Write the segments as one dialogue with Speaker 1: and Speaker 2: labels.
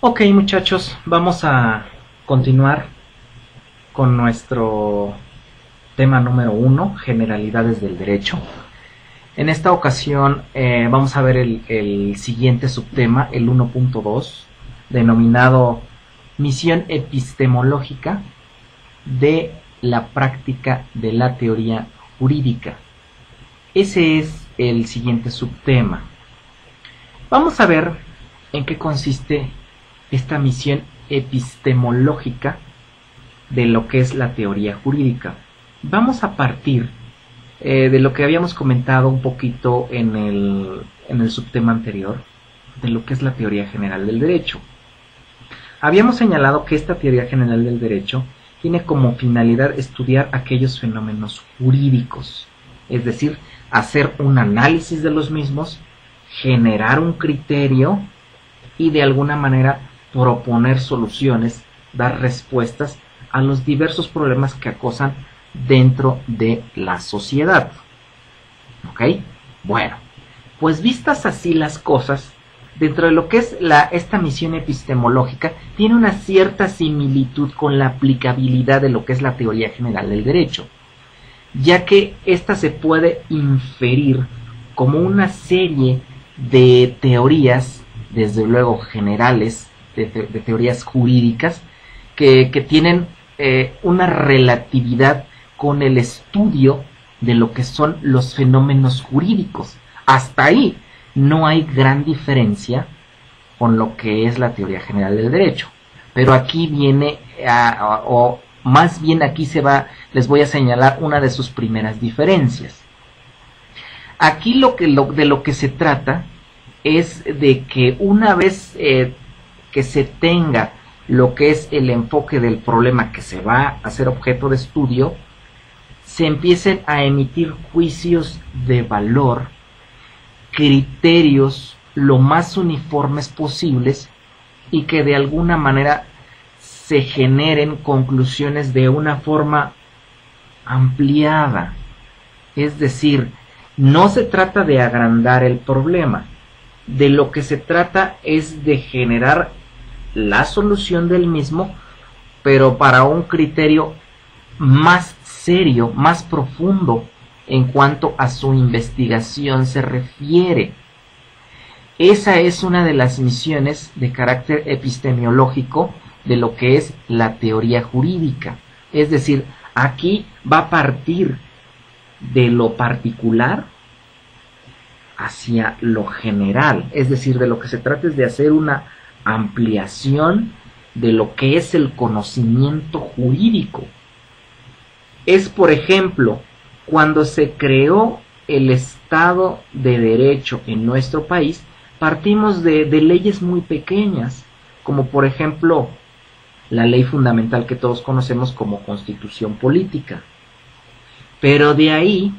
Speaker 1: Ok, muchachos, vamos a continuar con nuestro tema número 1, generalidades del derecho. En esta ocasión vamos a ver el siguiente subtema, el 1.2, denominado misión epistemológica de la práctica de la teoría jurídica. Ese es el siguiente subtema. Vamos a ver en qué consiste esta misión epistemológica de lo que es la teoría jurídica. Vamos a partir de lo que habíamos comentado un poquito en el subtema anterior, de lo que es la teoría general del derecho. Habíamos señalado que esta teoría general del derecho tiene como finalidad estudiar aquellos fenómenos jurídicos, es decir, hacer un análisis de los mismos, generar un criterio y de alguna manera proponer soluciones, dar respuestas a los diversos problemas que acosan dentro de la sociedad. ¿Ok? Bueno, pues vistas así las cosas, dentro de lo que es esta misión epistemológica, tiene una cierta similitud con la aplicabilidad de lo que es la teoría general del derecho, ya que ésta se puede inferir como una serie de teorías, desde luego generales, de teorías jurídicas, que tienen una relatividad con el estudio de lo que son los fenómenos jurídicos. Hasta ahí no hay gran diferencia con lo que es la teoría general del derecho. Pero aquí viene, o más bien aquí les voy a señalar una de sus primeras diferencias. Aquí de lo que se trata es de que una vez que se tenga lo que es el enfoque del problema que se va a hacer objeto de estudio, se empiecen a emitir juicios de valor, criterios lo más uniformes posibles y que de alguna manera se generen conclusiones de una forma ampliada. Es decir, no se trata de agrandar el problema, de lo que se trata es de generar la solución del mismo, pero para un criterio más serio, más profundo en cuanto a su investigación se refiere. Esa es una de las misiones de carácter epistemológico de lo que es la teoría jurídica. Es decir, aquí va a partir de lo particular hacia lo general. Es decir, de lo que se trata es de hacer una ampliación de lo que es el conocimiento jurídico. Es, por ejemplo, cuando se creó el Estado de Derecho en nuestro país, partimos de leyes muy pequeñas, como por ejemplo la ley fundamental que todos conocemos como Constitución Política. Pero de ahí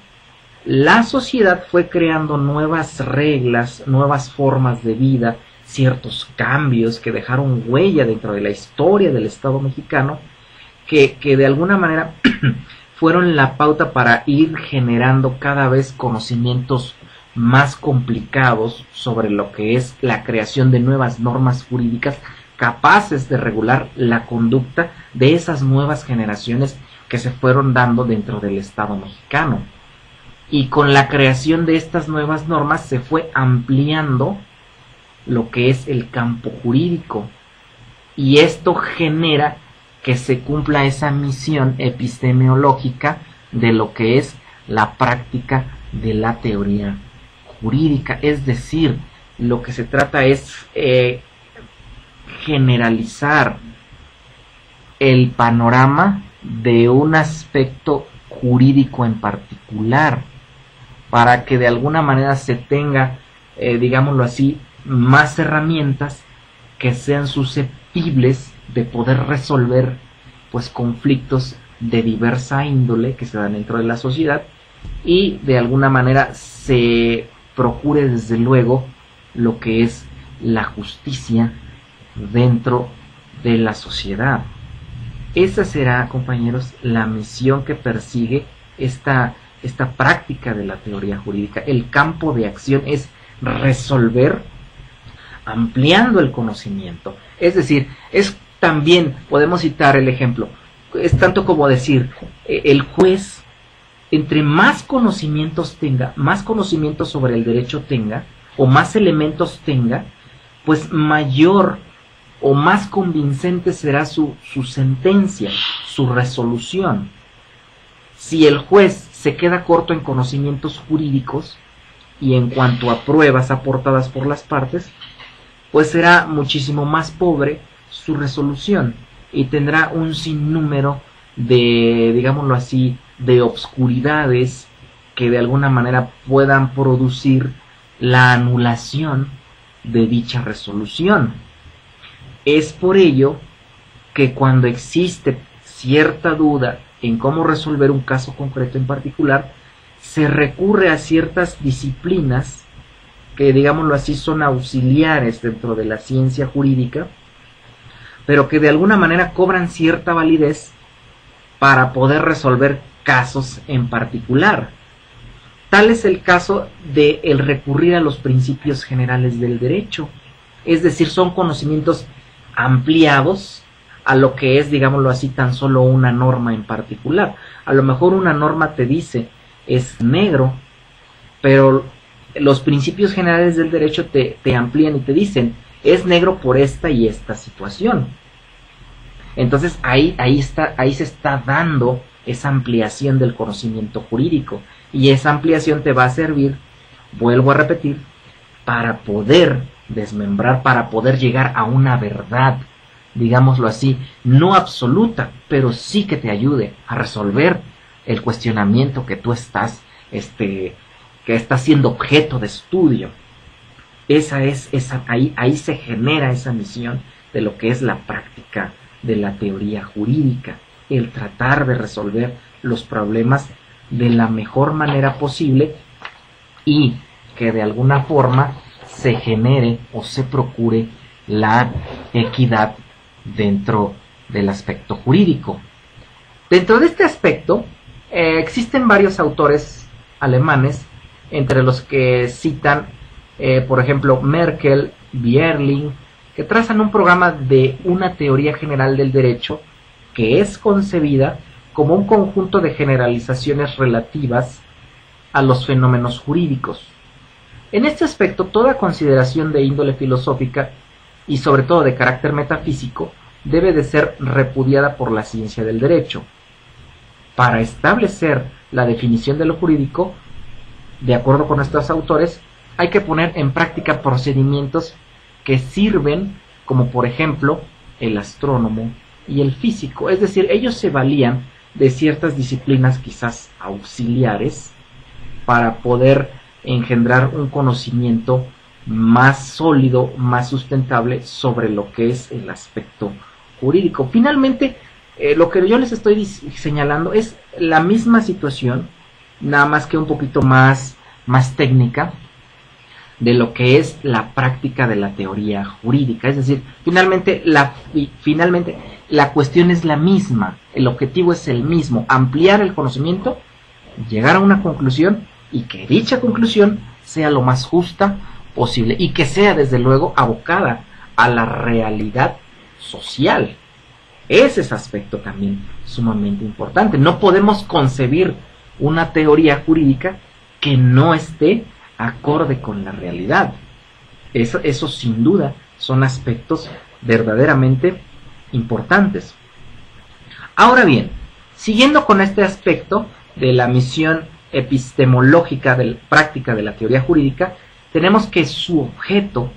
Speaker 1: la sociedad fue creando nuevas reglas, nuevas formas de vida, ciertos cambios que dejaron huella dentro de la historia del Estado mexicano, que de alguna manera fueron la pauta para ir generando cada vez conocimientos más complicados sobre lo que es la creación de nuevas normas jurídicas capaces de regular la conducta de esas nuevas generaciones que se fueron dando dentro del Estado mexicano. Y con la creación de estas nuevas normas se fue ampliando lo que es el campo jurídico, y esto genera que se cumpla esa misión epistemológica de lo que es la práctica de la teoría jurídica. Es decir, lo que se trata es generalizar el panorama de un aspecto jurídico en particular, para que de alguna manera se tenga, digámoslo así, más herramientas que sean susceptibles de poder resolver pues conflictos de diversa índole que se dan dentro de la sociedad, y de alguna manera se procure desde luego lo que es la justicia dentro de la sociedad. Esa será, compañeros, la misión que persigue esta práctica de la teoría jurídica. El campo de acción es resolver ampliando el conocimiento. Es decir, es también, podemos citar el ejemplo, es tanto como decir, el juez, entre más conocimientos tenga, más conocimientos sobre el derecho tenga, o más elementos tenga, pues mayor o más convincente será su sentencia, su resolución. Si el juez se queda corto en conocimientos jurídicos y en cuanto a pruebas aportadas por las partes, pues será muchísimo más pobre su resolución y tendrá un sinnúmero de, digámoslo así, de obscuridades que de alguna manera puedan producir la anulación de dicha resolución. Es por ello que cuando existe cierta duda en cómo resolver un caso concreto en particular, se recurre a ciertas disciplinas que, digámoslo así, son auxiliares dentro de la ciencia jurídica, pero que de alguna manera cobran cierta validez para poder resolver casos en particular. Tal es el caso de el recurrir a los principios generales del derecho, es decir, son conocimientos ampliados a lo que es, digámoslo así, tan solo una norma en particular. A lo mejor una norma te dice es negro, pero los principios generales del derecho te amplían y te dicen es negro por esta y esta situación. Entonces ahí se está dando esa ampliación del conocimiento jurídico, y esa ampliación te va a servir, vuelvo a repetir, para poder desmembrar, para poder llegar a una verdad, digámoslo así, no absoluta, pero sí que te ayude a resolver el cuestionamiento que tú estás, que está siendo objeto de estudio. Ahí se genera esa misión de lo que es la práctica de la teoría jurídica, el tratar de resolver los problemas de la mejor manera posible y que de alguna forma se genere o se procure la equidad dentro del aspecto jurídico. Dentro de este aspecto existen varios autores alemanes, entre los que citan, por ejemplo, Merkel, Bierling, que trazan un programa de una teoría general del derecho que es concebida como un conjunto de generalizaciones relativas a los fenómenos jurídicos. En este aspecto, toda consideración de índole filosófica y sobre todo de carácter metafísico debe de ser repudiada por la ciencia del derecho. Para establecer la definición de lo jurídico, de acuerdo con estos autores, hay que poner en práctica procedimientos que sirven, como por ejemplo el astrónomo y el físico. Es decir, ellos se valían de ciertas disciplinas quizás auxiliares para poder engendrar un conocimiento más sólido, más sustentable sobre lo que es el aspecto jurídico. Finalmente, lo que yo les estoy señalando es la misma situación, nada más que un poquito más técnica, de lo que es la práctica de la teoría jurídica. Es decir, finalmente la cuestión es la misma, el objetivo es el mismo, ampliar el conocimiento, llegar a una conclusión y que dicha conclusión sea lo más justa posible y que sea desde luego abocada a la realidad social. Ese es aspecto también sumamente importante. No podemos concebir una teoría jurídica que no esté acorde con la realidad. Eso sin duda son aspectos verdaderamente importantes. Ahora bien, siguiendo con este aspecto de la misión epistemológica de la práctica de la teoría jurídica, tenemos que su objeto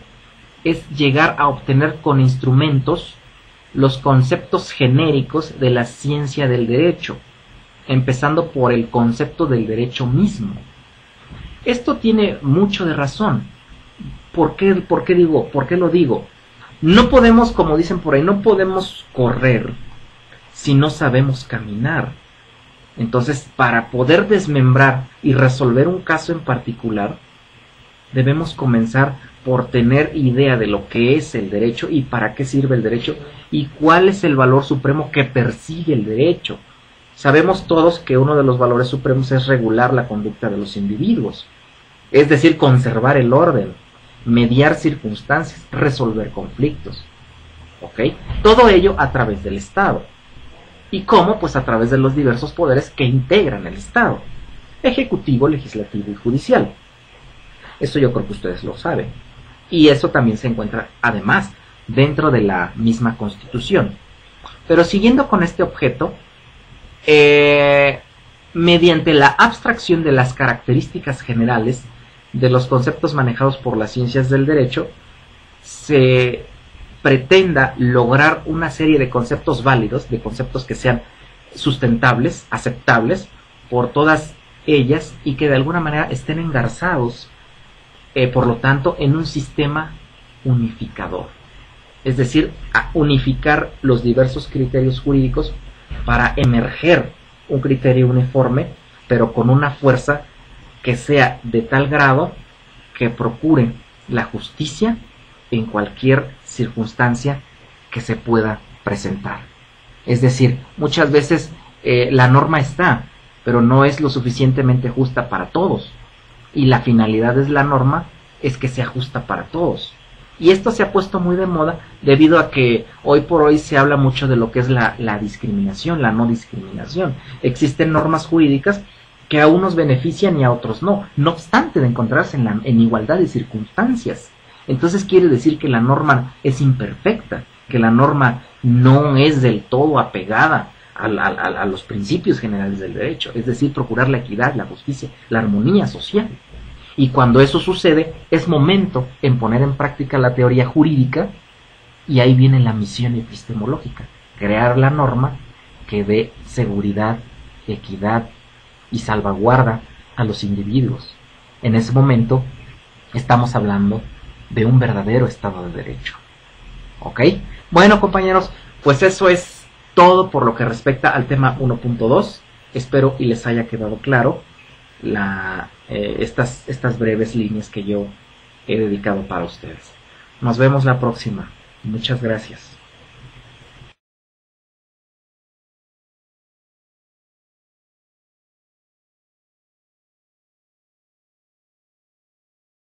Speaker 1: es llegar a obtener con instrumentos los conceptos genéricos de la ciencia del derecho, empezando por el concepto del derecho mismo. Esto tiene mucho de razón. ¿Por qué lo digo? No podemos, como dicen por ahí, no podemos correr si no sabemos caminar. Entonces, para poder desmembrar y resolver un caso en particular, debemos comenzar por tener idea de lo que es el derecho y para qué sirve el derecho y cuál es el valor supremo que persigue el derecho. Sabemos todos que uno de los valores supremos es regular la conducta de los individuos, es decir, conservar el orden. mediar circunstancias, resolver conflictos. ¿Ok? Todo ello a través del Estado. ¿Y cómo? Pues a través de los diversos poderes que integran el Estado: ejecutivo, legislativo y judicial. Eso yo creo que ustedes lo saben. Y eso también se encuentra, además, dentro de la misma Constitución. Pero siguiendo con este objeto, mediante la abstracción de las características generales de los conceptos manejados por las ciencias del derecho, se pretenda lograr una serie de conceptos válidos, de conceptos que sean sustentables, aceptables por todas ellas y que de alguna manera estén engarzados, por lo tanto, en un sistema unificador. Es decir, a unificar los diversos criterios jurídicos para emerger un criterio uniforme, pero con una fuerza que sea de tal grado que procure la justicia en cualquier circunstancia que se pueda presentar. Es decir, muchas veces la norma está, pero no es lo suficientemente justa para todos, y la finalidad de la norma es que sea justa para todos. Y esto se ha puesto muy de moda debido a que hoy por hoy se habla mucho de lo que es la discriminación, la no discriminación. Existen normas jurídicas que a unos benefician y a otros no, no obstante de encontrarse en igualdad de circunstancias. Entonces quiere decir que la norma es imperfecta, que la norma no es del todo apegada a los principios generales del derecho, es decir, procurar la equidad, la justicia, la armonía social. Y cuando eso sucede, es momento en poner en práctica la teoría jurídica, y ahí viene la misión epistemológica: crear la norma que dé seguridad, equidad y salvaguarda a los individuos. En ese momento estamos hablando de un verdadero Estado de Derecho. ¿Ok? Bueno, compañeros, pues eso es todo por lo que respecta al tema 1.2. Espero y les haya quedado claro estas breves líneas que yo he dedicado para ustedes. Nos vemos la próxima. Muchas gracias.